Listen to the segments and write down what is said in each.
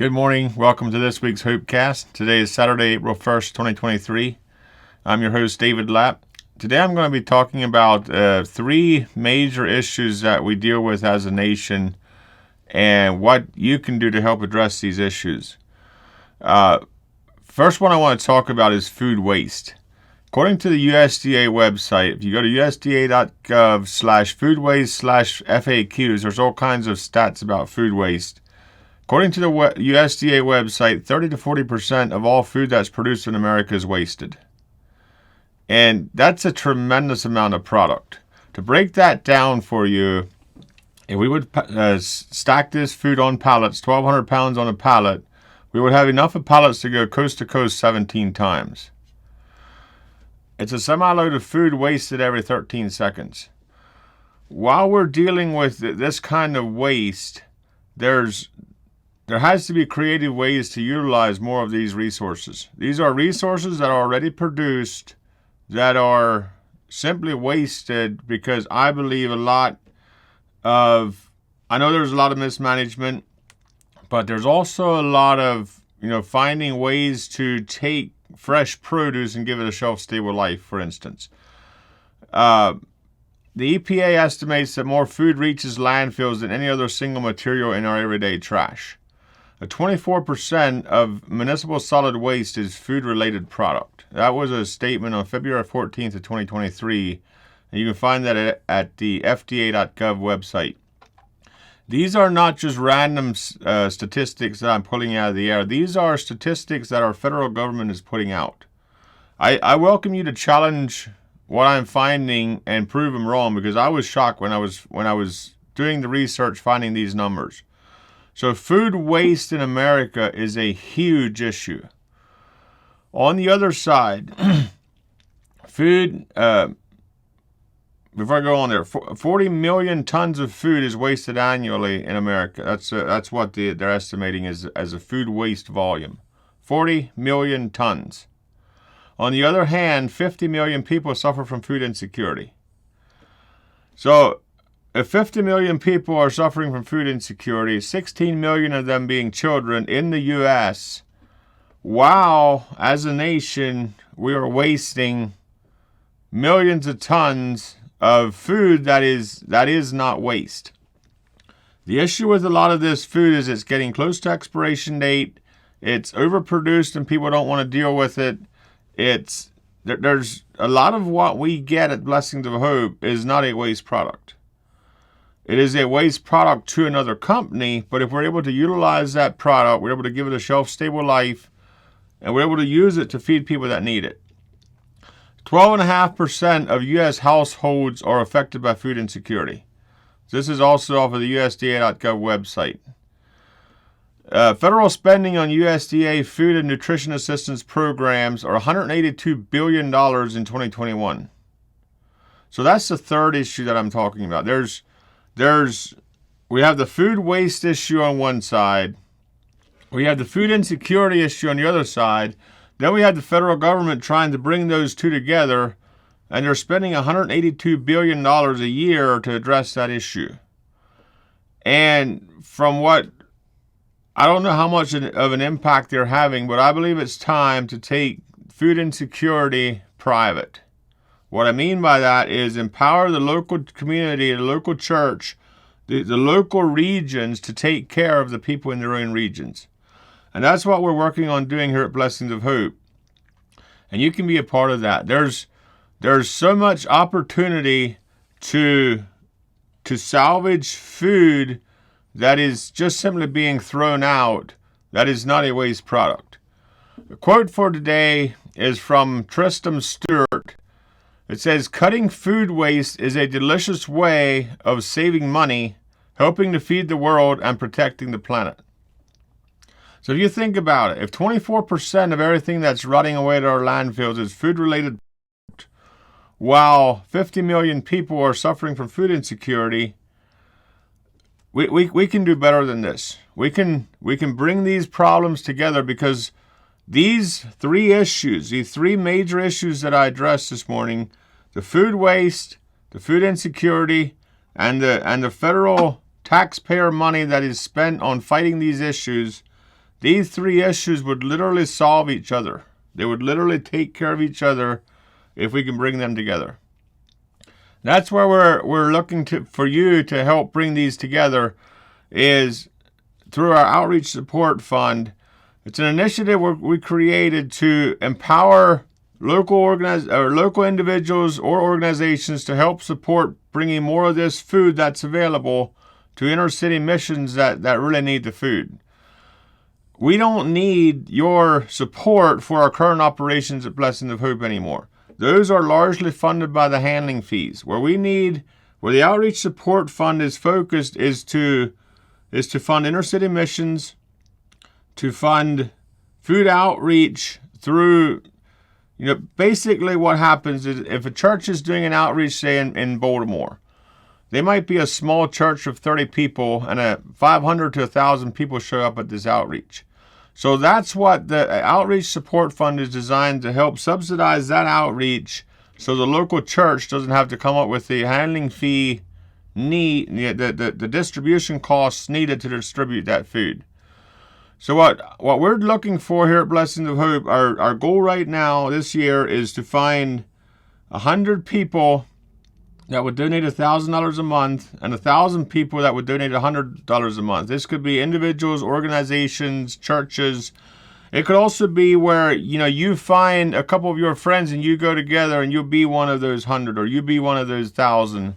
Good morning. Welcome to this week's HopeCast. Today is Saturday, April 1st, 2023. I'm your host, David Lapp. Today I'm going to be talking about three major issues that we deal with as a nation and what you can do to help address these issues. First one I want to talk about is food waste. According to the USDA website, if you go to usda.gov/food waste/FAQs, there's all kinds of stats about food waste. According to the USDA website, 30 to 40% of all food that's produced in America is wasted. And that's a tremendous amount of product. To break that down for you, if we would stack this food on pallets, 1,200 pounds on a pallet, we would have enough of pallets to go coast to coast 17 times. It's a semi-load of food wasted every 13 seconds. While we're dealing with this kind of waste, there has to be creative ways to utilize more of these resources. These are resources that are already produced that are simply wasted because I believe I know there's a lot of mismanagement, but there's also a lot of, finding ways to take fresh produce and give it a shelf-stable life, for instance. The EPA estimates that more food reaches landfills than any other single material in our everyday trash. 24% of municipal solid waste is food-related product. That was a statement on February 14th of 2023, and you can find that at the FDA.gov website. These are not just random statistics that I'm pulling out of the air. These are statistics that our federal government is putting out. I welcome you to challenge what I'm finding and prove them wrong, because I was shocked when I was doing the research finding these numbers. So food waste in America is a huge issue. On the other side, food, before I go on there, 40 million tons of food is wasted annually in America. That's what they're estimating as a food waste volume. 40 million tons. On the other hand, 50 million people suffer from food insecurity. So, if 50 million people are suffering from food insecurity, 16 million of them being children in the U.S., wow, as a nation, we are wasting millions of tons of food that is not waste. The issue with a lot of this food is it's getting close to expiration date, it's overproduced and people don't want to deal with it. There's a lot of what we get at Blessings of Hope is not a waste product. It is a waste product to another company, but if we're able to utilize that product, we're able to give it a shelf-stable life, and we're able to use it to feed people that need it. 12.5% of U.S. households are affected by food insecurity. This is also off of the USDA.gov website. Federal spending on USDA food and nutrition assistance programs are $182 billion in 2021. So that's the third issue that I'm talking about. We have the food waste issue on one side. We have the food insecurity issue on the other side. Then we have the federal government trying to bring those two together, and they're spending $182 billion a year to address that issue. And from what, I don't know how much of an impact they're having, but I believe it's time to take food insecurity private. What I mean by that is empower the local community, the local church, the local regions to take care of the people in their own regions. And that's what we're working on doing here at Blessings of Hope. And you can be a part of that. There's so much opportunity to salvage food that is just simply being thrown out, that is not a waste product. The quote for today is from Tristram Stewart. It says, "Cutting food waste is a delicious way of saving money, helping to feed the world, and protecting the planet." So if you think about it, if 24% of everything that's rotting away at our landfills is food-related, while 50 million people are suffering from food insecurity, we can do better than this. We can bring these problems together, because these three major issues that I addressed this morning, the food waste, the food insecurity, and the federal taxpayer money that is spent on fighting these issues, these three issues would literally solve each other. They would literally take care of each other if we can bring them together. That's where we're looking for you to help bring these together, is through our Outreach Support Fund. It's an initiative we created to empower local individuals or organizations to help support bringing more of this food that's available to inner city missions that really need the food. We don't need your support for our current operations at Blessings of Hope anymore. Those are largely funded by the handling fees. Where the Outreach Support Fund is focused is to fund inner city missions, to fund food outreach through, basically what happens is if a church is doing an outreach, say in Baltimore, they might be a small church of 30 people and 500 to 1,000 people show up at this outreach. So that's what the Outreach Support Fund is designed to help subsidize that outreach, so the local church doesn't have to come up with the handling fee the distribution costs needed to distribute that food. So what we're looking for here at Blessings of Hope, our goal right now this year is to find 100 people that would donate $1,000 a month and 1,000 people that would donate $100 a month. This could be individuals, organizations, churches. It could also be where, you find a couple of your friends and you go together and you'll be one of those 100 or you be one of those 1,000.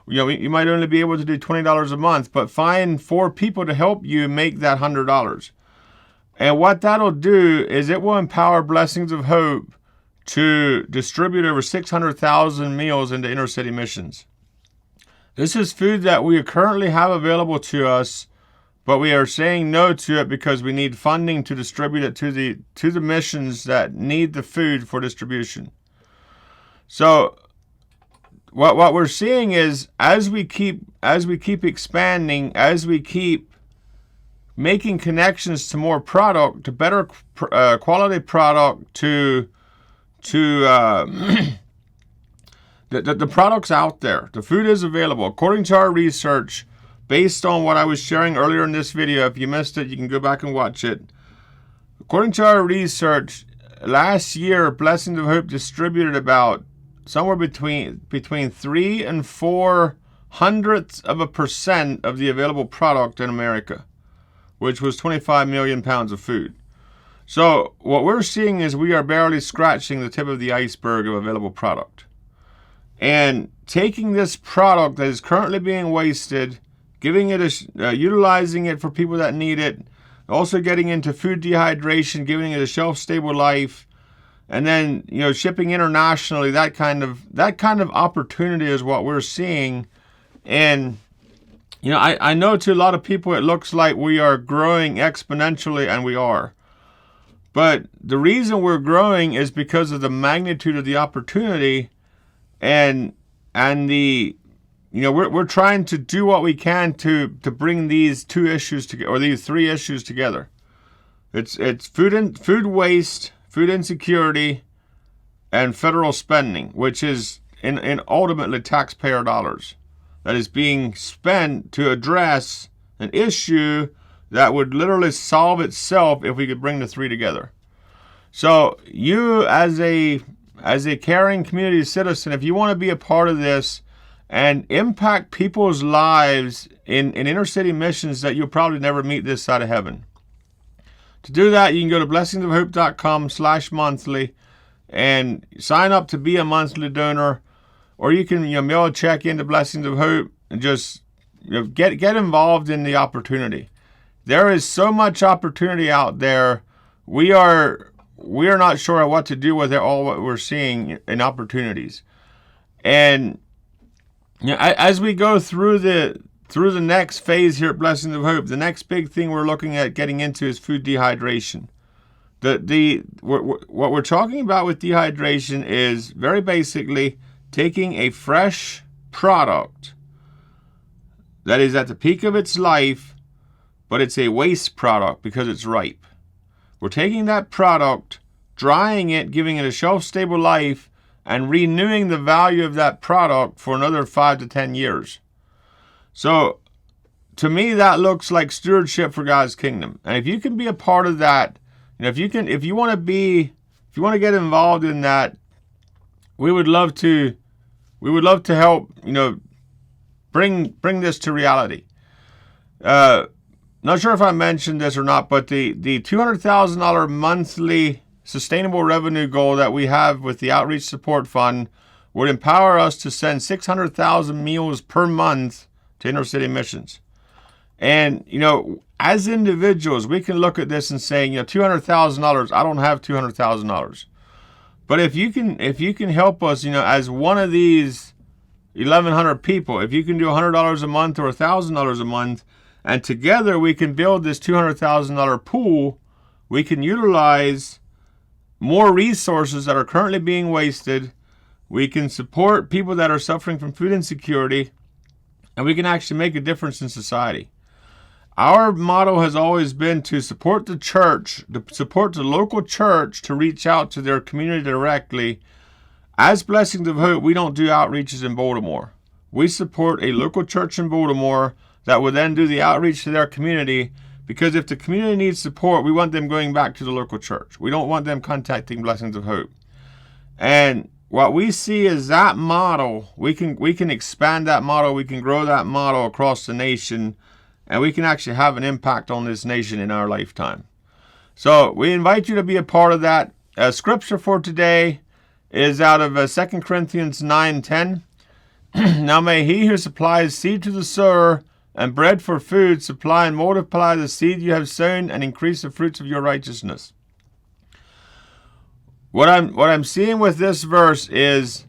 You might only be able to do $20 a month, but find 4 people to help you make that $100. And what that'll do is it will empower Blessings of Hope to distribute over 600,000 meals into inner city missions. This is food that we currently have available to us, but we are saying no to it because we need funding to distribute it to the missions that need the food for distribution. So what we're seeing is as we keep expanding, as we keep making connections to more product, to better quality product, to the product's out there. The food is available. According to our research, based on what I was sharing earlier in this video, if you missed it, you can go back and watch it. According to our research, last year, Blessings of Hope distributed about somewhere between 3 and 0.04% of the available product in America, which was 25 million pounds of food. So what we're seeing is we are barely scratching the tip of the iceberg of available product. And taking this product that is currently being wasted, giving it utilizing it for people that need it, also getting into food dehydration, giving it a shelf-stable life, and then shipping internationally, that kind of opportunity is what we're seeing. And I know to a lot of people it looks like we are growing exponentially, and we are. But the reason we're growing is because of the magnitude of the opportunity, and the we're trying to do what we can to bring these 2 issues together, or these 3 issues together. It's food waste, food insecurity, and federal spending, which is in ultimately taxpayer dollars that is being spent to address an issue that would literally solve itself if we could bring the 3 together. So you, as a caring community citizen, if you want to be a part of this and impact people's lives in inner city missions that you'll probably never meet this side of heaven. To do that, you can go to blessingsofhope.com/monthly and sign up to be a monthly donor, or you can mail a check into Blessings of Hope and just get involved in the opportunity. There is so much opportunity out there. We are not sure what to do with it, all what we're seeing in opportunities. And as we go through the next phase here at Blessings of Hope, the next big thing we're looking at getting into is food dehydration. What we're talking about with dehydration is very basically taking a fresh product that is at the peak of its life, but it's a waste product because it's ripe. We're taking that product, drying it, giving it a shelf-stable life, and renewing the value of that product for another 5 to 10 years. So to me, that looks like stewardship for God's kingdom. And if you can be a part of that, if you want to get involved in that, we would love to help, bring this to reality. Not sure if I mentioned this or not, but the $200,000 monthly sustainable revenue goal that we have with the Outreach Support Fund would empower us to send 600,000 meals per month to inner city missions. And, as individuals, we can look at this and say, $200,000, I don't have $200,000. But if you can help us, as one of these 1,100 people, if you can do $100 a month or $1,000 a month, and together we can build this $200,000 pool, we can utilize more resources that are currently being wasted. We can support people that are suffering from food insecurity, and we can actually make a difference in society. Our motto has always been to support the church, to support the local church to reach out to their community directly. As Blessings of Hope, we don't do outreaches in Baltimore. We support a local church in Baltimore that will then do the outreach to their community, because if the community needs support, we want them going back to the local church. We don't want them contacting Blessings of Hope. And what we see is that model, we can expand that model, we can grow that model across the nation, and we can actually have an impact on this nation in our lifetime. So we invite you to be a part of that. Scripture for today is out of 2 Corinthians 9:10. Now may he who supplies seed to the sower and bread for food supply and multiply the seed you have sown and increase the fruits of your righteousness. What I'm seeing with this verse is,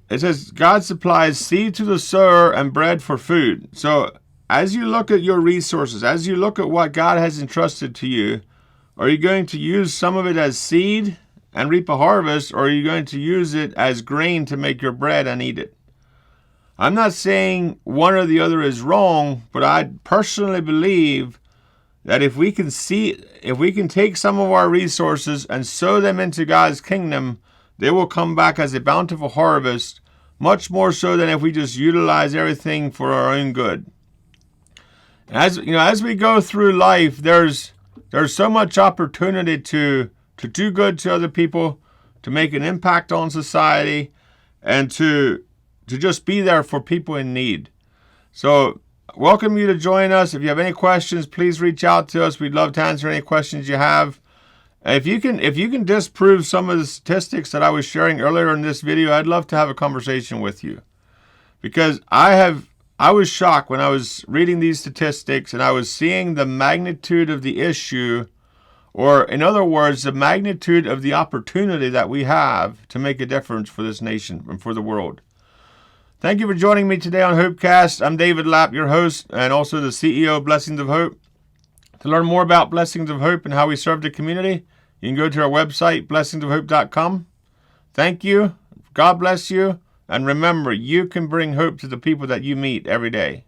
it says God supplies seed to the sower and bread for food. So as you look at your resources, as you look at what God has entrusted to you, are you going to use some of it as seed and reap a harvest, or are you going to use it as grain to make your bread and eat it? I'm not saying one or the other is wrong, but I personally believe that if we can take some of our resources and sow them into God's kingdom, they will come back as a bountiful harvest, much more so than if we just utilize everything for our own good. As we go through life, there's so much opportunity to do good to other people, to make an impact on society, and to just be there for people in need. So welcome you to join us. If you have any questions, please reach out to us. We'd love to answer any questions you have. If you can disprove some of the statistics that I was sharing earlier in this video, I'd love to have a conversation with you. Because I was shocked when I was reading these statistics and I was seeing the magnitude of the issue, or in other words, the magnitude of the opportunity that we have to make a difference for this nation and for the world. Thank you for joining me today on HopeCast. I'm David Lapp, your host, and also the CEO of Blessings of Hope. To learn more about Blessings of Hope and how we serve the community, you can go to our website, blessingsofhope.com. Thank you. God bless you. And remember, you can bring hope to the people that you meet every day.